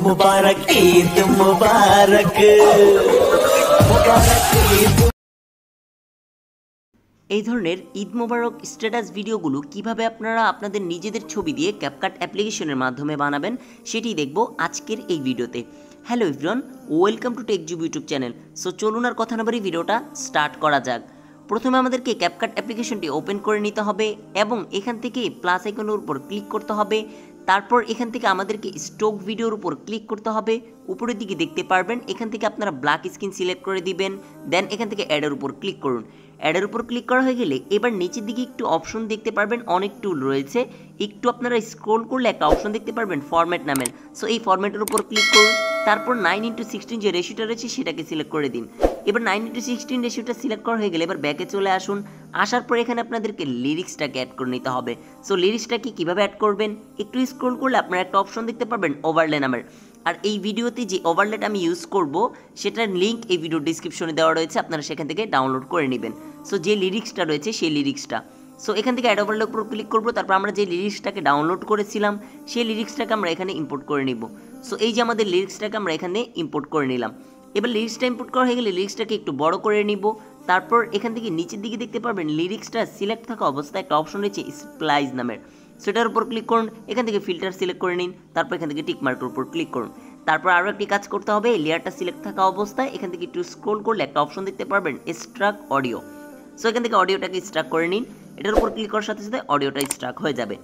मुबारक ईद मुबारक এই ধরনের ঈদ মোবারক স্ট্যাটাস ভিডিওগুলো কিভাবে আপনারা আপনাদের নিজেদের ছবি দিয়ে ক্যাপকাট অ্যাপ্লিকেশনের মাধ্যমে বানাবেন সেটি দেখব আজকের এই ভিডিওতে। Hello everyone, welcome to Techzoob YouTube channel. So চলুন আর কথা না বাড়িয়ে ভিডিওটা স্টার্ট করা যাক। প্রথমে আমাদেরকে ক্যাপকাট অ্যাপ্লিকেশনটি ওপেন করে নিতে হবে এবং এখান থেকে প্লাস আইকনের উপর ক্লিক করতে হবে। তারপর এখান থেকে আমাদেরকে স্টক ভিডিওর উপর ক্লিক করতে হবে। উপরের দিকে দেখতে পারবেন এখান থেকে আপনারা ব্ল্যাক স্ক্রিন সিলেক্ট করে দিবেন। দেন এখান থেকে অ্যাডের উপর ক্লিক করুন। অ্যাডের উপর ক্লিক করা হয়ে গেলে এবার নিচের দিকে একটু অপশন দেখতে পারবেন, অনেক টুল রয়েছে। একটু আপনারা স্ক্রল করলে একটা অপশন দেখতে পারবেন ফরম্যাট নামের। সো এই ফরম্যাটের উপর ক্লিক করুন। তারপর 9:16 যে রেশিওটা রয়েছে সেটাকে সিলেক্ট করে দিন। এবার 9:16 রেশিওটা সিলেক্ট করা হয়ে গেলে এবার ব্যাকে চলে আসুন। আসার পর এখানে আপনাদেরকে লিরিক্সটাকে অ্যাড করে নিতে হবে। সো লিরিক্সটাকে কীভাবে অ্যাড করবেন, একটু স্ক্রল করলে আপনারা একটা অপশন দেখতে পারবেন ওভারলে নামের। আর এই ভিডিওতে যে ওভারলেটা আমি ইউজ করব সেটার লিঙ্ক এই ভিডিও ডিসক্রিপশনে দেওয়া রয়েছে, আপনারা সেখান থেকে ডাউনলোড করে নেবেন। সো যে লিরিক্সটা রয়েছে সেই লিরিক্সটা, সো এখান থেকে অ্যাড ওভারলের উপর ক্লিক করব। তারপর আমরা যে লিরিক্সটাকে ডাউনলোড করেছিলাম সেই লিরিক্সটাকে আমরা এখানে ইম্পোর্ট করে নিব। সো এই যে আমাদের লিরিক্সটাকে আমরা এখানে ইম্পোর্ট করে নিলাম। এবার লিরিক্সটা ইম্পোর্ট করা হয়ে গেলে লিরিক্সটাকে একটু বড় করে নিব। তারপর এখান থেকে নিচের দিকে দেখতে পারবেন লিরিক্সটা সিলেক্ট থাকা অবস্থায় একটা অপশন রয়েছে স্প্লাইস নামের। সেটার উপর ক্লিক করুন। এখান থেকে ফিল্টার সিলেক্ট করে নিন। তারপর এখান থেকে টিক মার্কের উপর ক্লিক করুন। তারপর আরও একটি কাজ করতে হবে, লেয়ারটা সিলেক্ট থাকা অবস্থায় এখান থেকে একটু স্ক্রল করলে একটা অপশন দেখতে পারবেন স্ট্রাক অডিও। সো এখান থেকে অডিওটাকে স্ট্রাক করে নিন। এটার উপর ক্লিক করার সাথে সাথে অডিওটা স্ট্রাক হয়ে যাবে।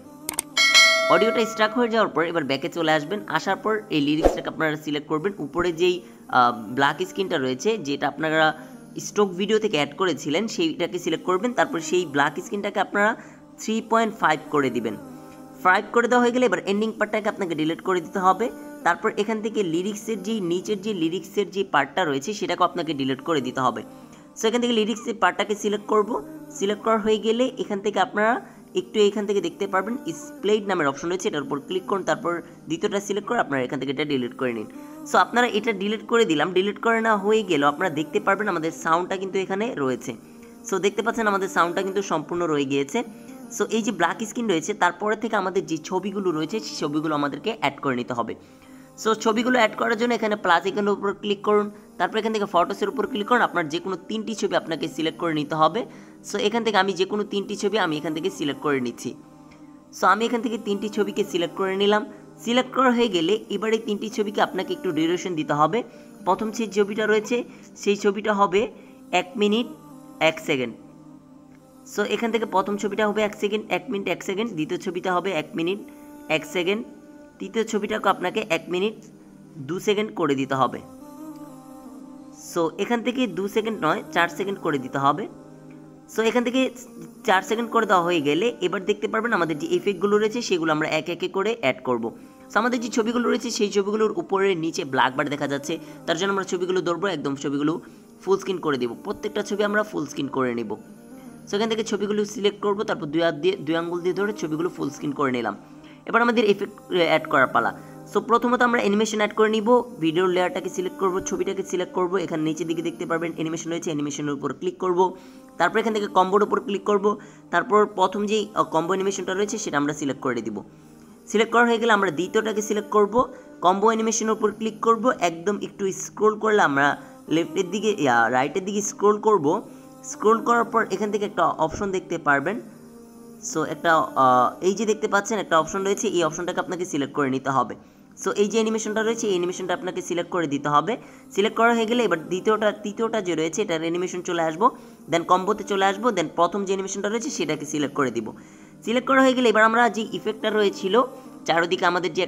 অডিওটা স্ট্রাক হয়ে যাওয়ার পর এবার ব্যাকে চলে আসবেন। আসার পর এই লিরিক্সটাকে আপনারা সিলেক্ট করবেন। উপরে যেই ব্ল্যাক স্ক্রিনটা রয়েছে যেটা আপনারা স্টক ভিডিও থেকে অ্যাড করেছিলেন সেইটাকে সিলেক্ট করবেন। তারপর সেই ব্ল্যাক স্ক্রিনটাকে আপনারা 3.5 করে দিবেন। 5 করে দেওয়া হয়ে গেলে এবার এন্ডিং পার্টটাকে আপনাকে ডিলিট করে দিতে হবে। তারপর এখান থেকে লিরিক্সের যেই নিচের যে লিরিক্সের যে পার্টটা রয়েছে সেটাকে আপনাকে ডিলিট করে দিতে হবে। সো এখান থেকে লিরিক্সের পার্টটাকে সিলেক্ট করব। সিলেক্ট করা হয়ে গেলে এখান থেকে আপনারা একটু এখান থেকে দেখতে পারবেন স্প্লেড নামের অপশন রয়েছে, এটার উপর ক্লিক করুন। তারপর দ্বিতীয়টা সিলেক্ট করে আপনারা এখান থেকে এটা ডিলিট করে নিন। সো আপনারা এটা ডিলিট করে দিলাম। ডিলিট করে না হয়ে গেলেও আপনারা দেখতে পারবেন আমাদের সাউন্ডটা কিন্তু এখানে রয়েছে। সো দেখতে পাচ্ছেন আমাদের সাউন্ডটা কিন্তু সম্পূর্ণ রয়ে গিয়েছে। সো এই যে ব্ল্যাক স্ক্রিন রয়েছে তারপরে থেকে আমাদের যে ছবিগুলো রয়েছে সেই ছবিগুলো আমাদেরকে অ্যাড করে নিতে হবে। সো ছবিগুলো অ্যাড করার জন্য এখানে প্লাস আইকনের উপর ক্লিক করুন। তারপর এখান থেকে ফটোসের উপর ক্লিক করুন। আপনার যে কোনো 3টি ছবি আপনাকে সিলেক্ট করে নিতে হবে। সো এখান থেকে আমি যে কোনো 3টি ছবি আমি এখান থেকে সিলেক্ট করে নিচ্ছি। সো আমি এখান থেকে 3টি ছবিকে সিলেক্ট করে নিলাম। সিলেক্ট করা হয়ে গেলে এবারে 3টি ছবিকে আপনাকে একটু ডিউরেশন দিতে হবে। প্রথম যে ছবিটা রয়েছে সেই ছবিটা হবে 1 মিনিট 1 সেকেন্ড। সো এখান থেকে প্রথম ছবিটা হবে 1 সেকেন্ড 1 মিনিট 1 সেকেন্ড। দ্বিতীয় ছবিটা হবে 1 মিনিট 1 সেকেন্ড। তৃতীয় ছবিটাকে আপনাকে 1 মিনিট 2 সেকেন্ড করে দিতে হবে। সো এখান থেকে 2 সেকেন্ড নয় 4 সেকেন্ড করে দিতে হবে। সো এখান থেকে 4 সেকেন্ড করে দেওয়া হয়ে গেলে এবার দেখতে পারবেন আমাদের যে ইফেক্টগুলো রয়েছে সেগুলো আমরা এক একে করে অ্যাড করব। সো আমাদের যে ছবিগুলো রয়েছে সেই ছবিগুলোর উপরে নিচে ব্ল্যাক বার দেখা যাচ্ছে, তার জন্য আমরা ছবিগুলো ধরবো, একদম ছবিগুলো ফুল স্ক্রিন করে দেবো। প্রত্যেকটা ছবি আমরা ফুল স্ক্রিন করে নেব। সো এখান থেকে ছবিগুলো সিলেক্ট করব। তারপর দুই আঙ্গুল দিয়ে ধরে ছবিগুলো ফুল স্ক্রিন করে নিলাম। এবার আমাদের এফেক্ট অ্যাড করার পালা। সো প্রথমত আমরা অ্যানিমেশন অ্যাড করে নিব। ভিডিওর লেয়ারটাকে সিলেক্ট করব, ছবিটাকে সিলেক্ট করব। এখানে নিচের দিকে দেখতে পারবেন অ্যানিমেশন রয়েছে, অ্যানিমেশনের উপর ক্লিক করব। তারপর এখান থেকে কম্বোর উপর ক্লিক করব। তারপর প্রথম যেই কম্বো অ্যানিমেশনটা রয়েছে সেটা আমরা সিলেক্ট করে দিব। সিলেক্ট করা হয়ে গেলে আমরা দ্বিতীয়টাকে সিলেক্ট করব, কম্বো অ্যানিমেশনের উপর ক্লিক করব। একদম একটু স্ক্রোল করলে আমরা লেফটের দিকে রাইটের দিকে স্ক্রোল করব। স্ক্রোল করার পর এখান থেকে একটা অপশন দেখতে পারবেন। সো একটা এই যে দেখতে পাচ্ছেন একটা অপশন রয়েছে, এই অপশনটাকে আপনাকে সিলেক্ট করে নিতে হবে। সো এই যে অ্যানিমেশনটা রয়েছে এই অ্যানিমেশনটা আপনাকে সিলেক্ট করে দিতে হবে। সিলেক্ট করা হয়ে গেলে এবার তৃতীয়টা যে রয়েছে এটার অ্যানিমেশন চলে আসবো। দেন কম্বোতে চলে আসবো। দেন প্রথম যে অ্যানিমেশনটা রয়েছে সেটাকে সিলেক্ট করে দিব। সিলেক্ট করা হয়ে গেলে এবার আমরা যে ইফেক্টটা রয়েছিল চারদিকে আমাদের যে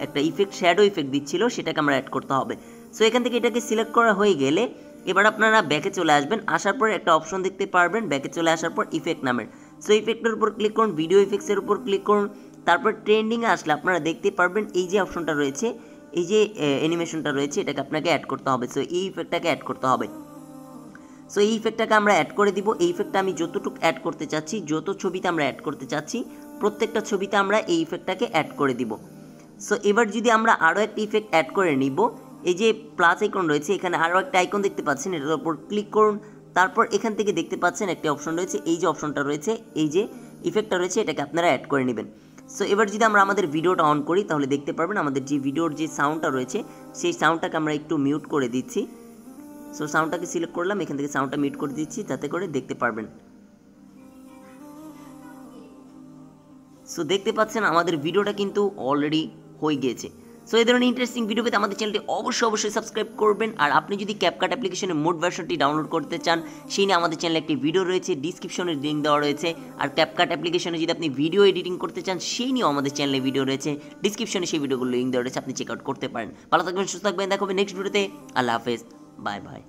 একটা ইফেক্ট শ্যাডো ইফেক্ট দিচ্ছিল সেটাকে আমরা অ্যাড করতে হবে। সো এখান থেকে এটাকে সিলেক্ট করা হয়ে গেলে এবার আপনারা ব্যাকে চলে আসবেন। আসার পর একটা অপশন দেখতে পারবেন ব্যাকে চলে আসার পর ইফেক্ট নামের। সো ইফেক্টের উপর ক্লিক করুন, ভিডিও ইফেক্টসের উপর ক্লিক করুন। তারপর ট্রেন্ডিংয়ে আসলে আপনারা দেখতে পারবেন এই যে অপশনটা রয়েছে, এই যে অ্যানিমেশনটা রয়েছে এটাকে আপনাকে অ্যাড করতে হবে। সো এই ইফেক্টটাকে অ্যাড করতে হবে। সো এই ইফেক্টটাকে আমরা অ্যাড করে দিব। এই ইফেক্টটা আমি যতটুকু অ্যাড করতে চাচ্ছি, যত ছবিতে আমরা অ্যাড করতে চাচ্ছি প্রত্যেকটা ছবিতে আমরা এই ইফেক্টটাকে অ্যাড করে দিব। সো এবার যদি আমরা আরও একটা ইফেক্ট অ্যাড করে নিব, এই যে প্লাস আইকন রয়েছে এখানে আরও একটা আইকন দেখতে পাচ্ছেন, এটার উপর ক্লিক করুন। তারপর এখান থেকে দেখতে পাচ্ছেন একটা অপশন রয়েছে, এই যে অপশনটা রয়েছে এই যে ইফেক্টটা রয়েছে এটাকে আপনারা অ্যাড করে নেবেন। সো এবার যদি আমরা আমাদের ভিডিওটা অন করি তাহলে দেখতে পারবেন আমাদের যে ভিডিওর যে সাউন্ডটা রয়েছে সেই সাউন্ডটাকে আমরা একটু মিউট করে দিচ্ছি। সো সাউন্ডটাকে সিলেক্ট করলাম, এখান থেকে সাউন্ডটা মিউট করে দিচ্ছি যাতে করে দেখতে পারবেন। সো দেখতে পাচ্ছেন আমাদের ভিডিওটা কিন্তু অলরেডি হয়ে গিয়েছে। সো এই ধরনের ইন্টারেস্টিং ভিডিও পেতে আমাদের চ্যানেলটি অবশ্যই সাবস্ক্রাইব করবেন। আর আপনি যদি ক্যাপকাট অ্যাপ্লিকেশনের মোড ভার্সনটি ডাউনলোড করতে চান সেই নিয়ে আমাদের চ্যানেলে একটি ভিডিও রয়েছে, ডিসক্রিপশনে লিঙ্ক দেওয়া রয়েছে। আর ক্যাপকাট অ্যাপ্লিকেশনে যদি আপনি ভিডিও এডিটিং করতে চান সেই নিয়েও আমাদের চ্যানেলে ভিডিও রয়েছে, ডিসক্রিপশনে সেই ভিডিওগুলো লিঙ্ক দেওয়া রয়েছে, আপনি চেক আউট করতে পারেন। ভালো থাকবেন, সুস্থ থাকবেন, দেখা হবে নেক্সট ভিডিওতে। আল্লাহ হাফেজ, বাই বাই।